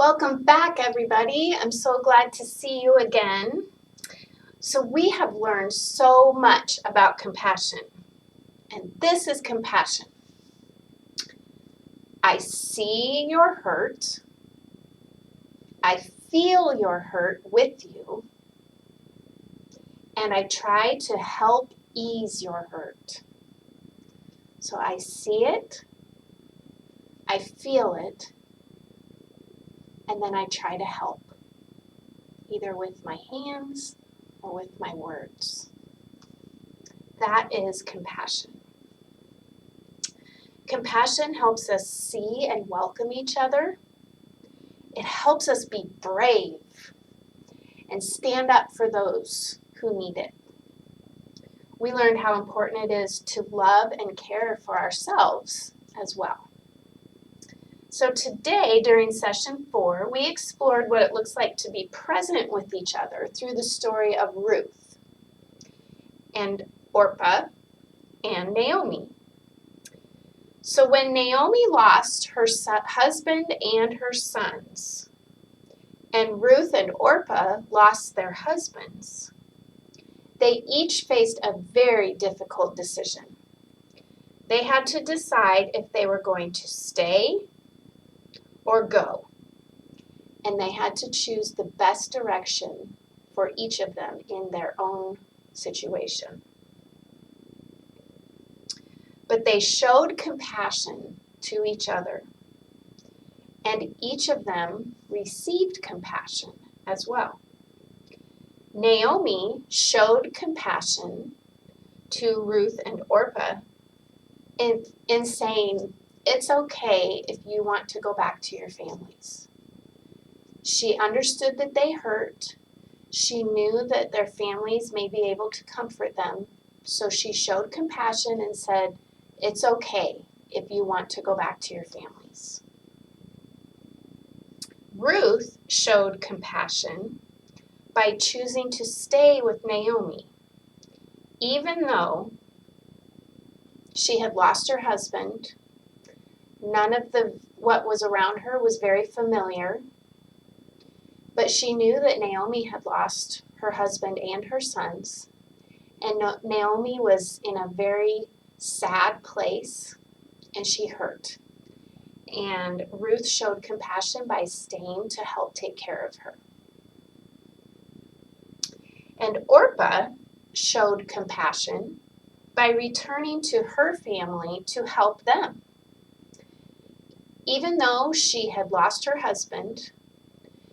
Welcome back, everybody. I'm so glad to see you again. So we have learned so much about compassion, and this is compassion. I see your hurt. I feel your hurt with you, and I try to help ease your hurt. So I see it, I feel it, and then I try to help, either with my hands or with my words. That is compassion. Compassion helps us see and welcome each other. It helps us be brave and stand up for those who need it. We learned how important it is to love and care for ourselves as well. So today, during session 4, we explored what it looks like to be present with each other through the story of Ruth and Orpah and Naomi. So when Naomi lost her husband and her sons, and Ruth and Orpah lost their husbands, they each faced a very difficult decision. They had to decide if they were going to stay or go, and they had to choose the best direction for each of them in their own situation. But they showed compassion to each other, and each of them received compassion as well. Naomi showed compassion to Ruth and Orpah in saying, it's okay if you want to go back to your families. She understood that they hurt. She knew that their families may be able to comfort them, so she showed compassion and said, it's okay if you want to go back to your families. Ruth showed compassion by choosing to stay with Naomi, even though she had lost her husband. None of what was around her was very familiar, but she knew that Naomi had lost her husband and her sons, and Naomi was in a very sad place, and she hurt. And Ruth showed compassion by staying to help take care of her. And Orpah showed compassion by returning to her family to help them. Even though she had lost her husband,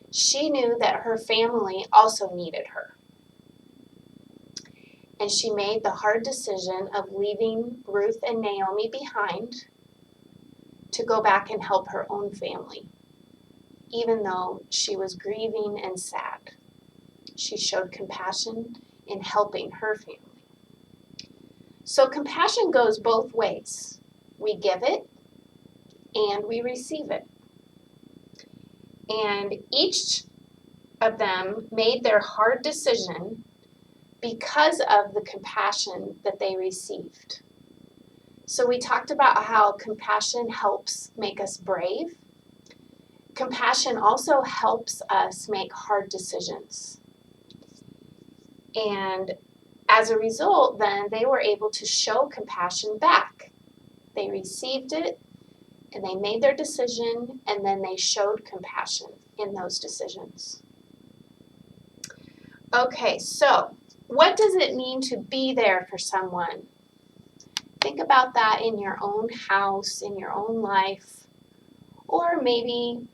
she knew that her family also needed her. And she made the hard decision of leaving Ruth and Naomi behind to go back and help her own family, even though she was grieving and sad. She showed compassion in helping her family. So compassion goes both ways. We give it and we receive it. And each of them made their hard decision because of the compassion that they received. So we talked about how compassion helps make us brave. Compassion also helps us make hard decisions. And as a result, then, they were able to show compassion back. They received it, and they made their decision, and then they showed compassion in those decisions. Okay, so what does it mean to be there for someone? Think about that in your own house, in your own life, or maybe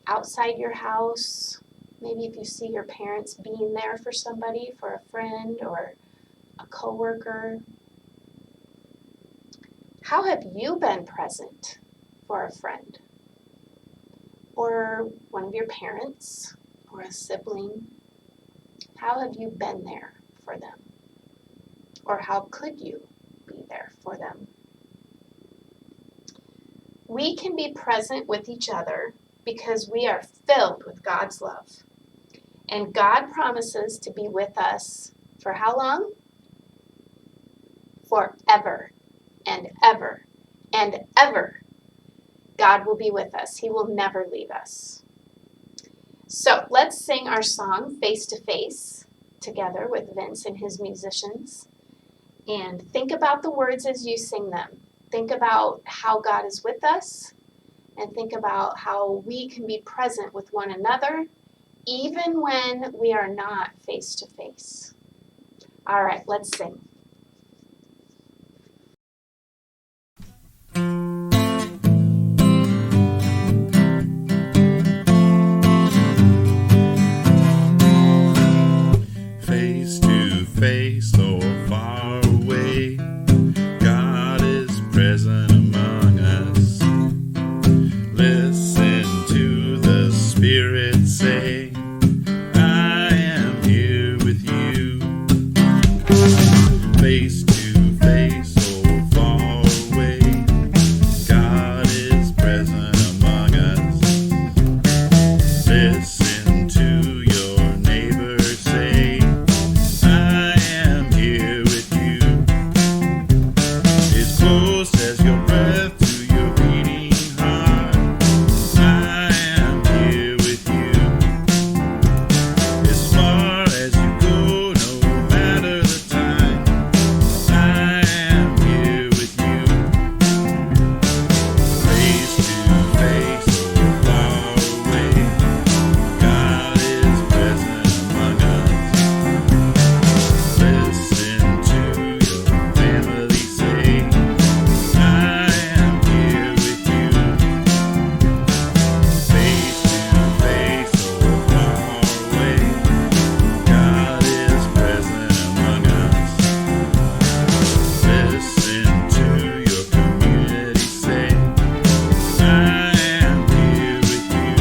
outside your house. Maybe if you see your parents being there for somebody, for a friend or a coworker. How have you been present for a friend or one of your parents or a sibling? How have you been there for them? Or how could you be there for them? We can be present with each other because we are filled with God's love. And God promises to be with us for how long? Forever and ever and ever. God will be with us. He will never leave us. So let's sing our song Face to Face together with Vince and his musicians. And think about the words as you sing them. Think about how God is with us, and think about how we can be present with one another even when we are not face to face. All right, let's sing. Face to face or far away, God is present among us. Listen to the Spirit say, I am here with you. Face to face or far away, God is present among us. Listen to your neighbor say, I am here with you. As close as your breath to your beating heart, I am here with you. As far as you go, no matter the time, I am here with you. Face to face or far away, God is present among us. Listen to your family say, I am here with you. Face to face or far away, God is present among us. Listen to your community say, I am here with you.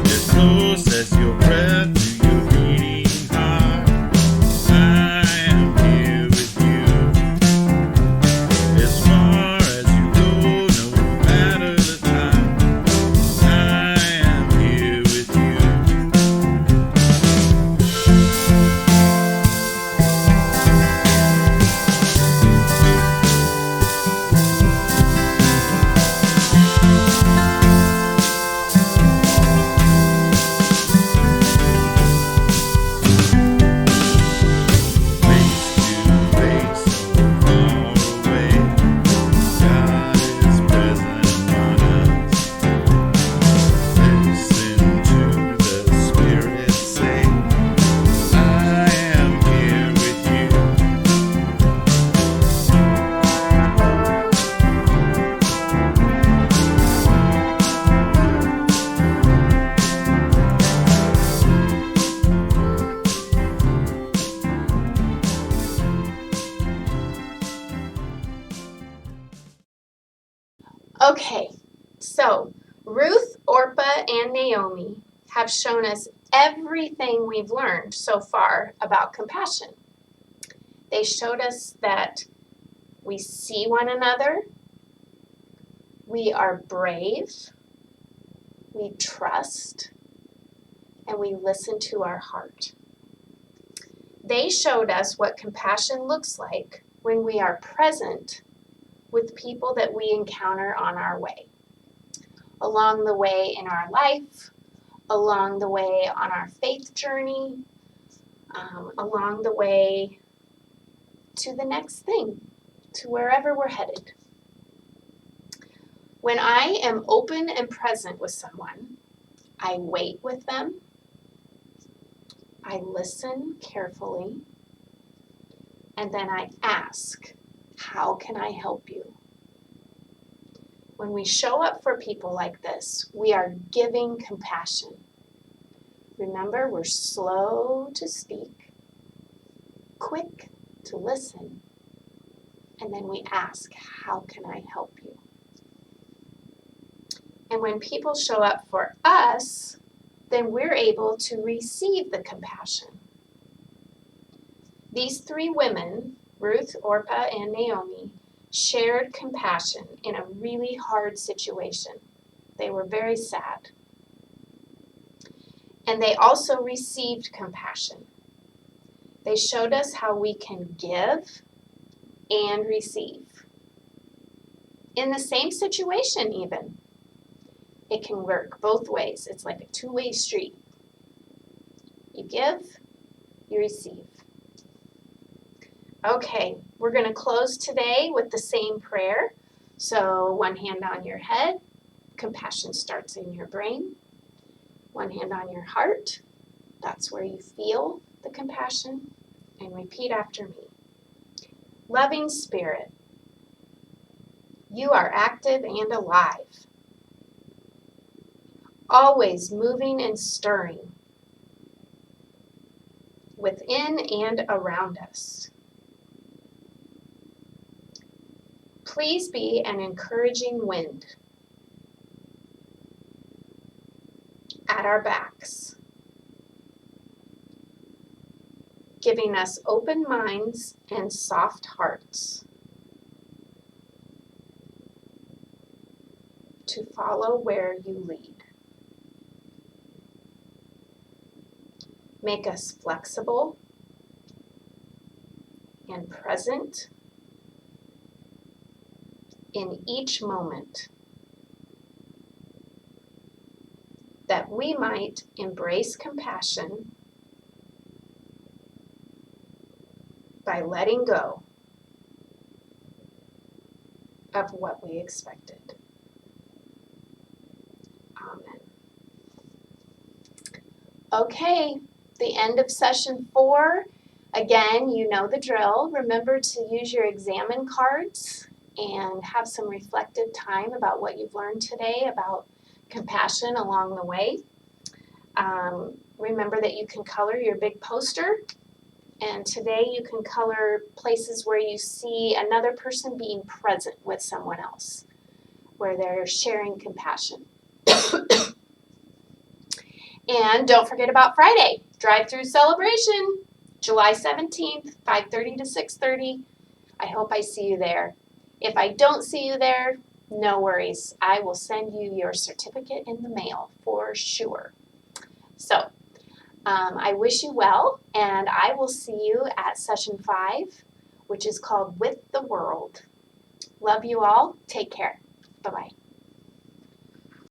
As close as your breath to your beating heart, I am here with you. As far as you go, no matter the time, I am here with you. Face to face or far away, God is present among us. Listen to the Spirit say, I am here with you. Okay, so Ruth, Orpah, and Naomi have shown us everything we've learned so far about compassion. They showed us that we see one another, we are brave, we trust, and we listen to our heart. They showed us what compassion looks like when we are present with people that we encounter on our way. Along the way in our life, along the way on our faith journey, along the way to the next thing, to wherever we're headed. When I am open and present with someone, I wait with them, I listen carefully, and then I ask, how can I help you? When we show up for people like this, we are giving compassion. Remember, we're slow to speak, quick to listen, and then we ask, how can I help you? And when people show up for us, then we're able to receive the compassion. These three women, Ruth, Orpah, and Naomi, shared compassion in a really hard situation. They were very sad. And they also received compassion. They showed us how we can give and receive. In the same situation even. It can work both ways. It's like a two-way street. You give, you receive. Okay, we're going to close today with the same prayer. So one hand on your head, compassion starts in your brain. One hand on your heart, that's where you feel the compassion. And repeat after me. Loving Spirit, you are active and alive, always moving and stirring within and around us. Please be an encouraging wind at our backs, giving us open minds and soft hearts to follow where you lead. Make us flexible and present in each moment, that we might embrace compassion by letting go of what we expected. Amen. Okay, the end of session 4. Again, you know the drill. Remember to use your examine cards and have some reflective time about what you've learned today about compassion along the way. Remember that you can color your big poster, and today you can color places where you see another person being present with someone else, where they're sharing compassion. And don't forget about Friday, drive-through celebration, July 17th, 5:30 to 6:30. I hope I see you there. If I don't see you there, no worries. I will send you your certificate in the mail for sure. So, I wish you well, and I will see you at session 5, which is called With the World. Love you all. Take care. Bye-bye.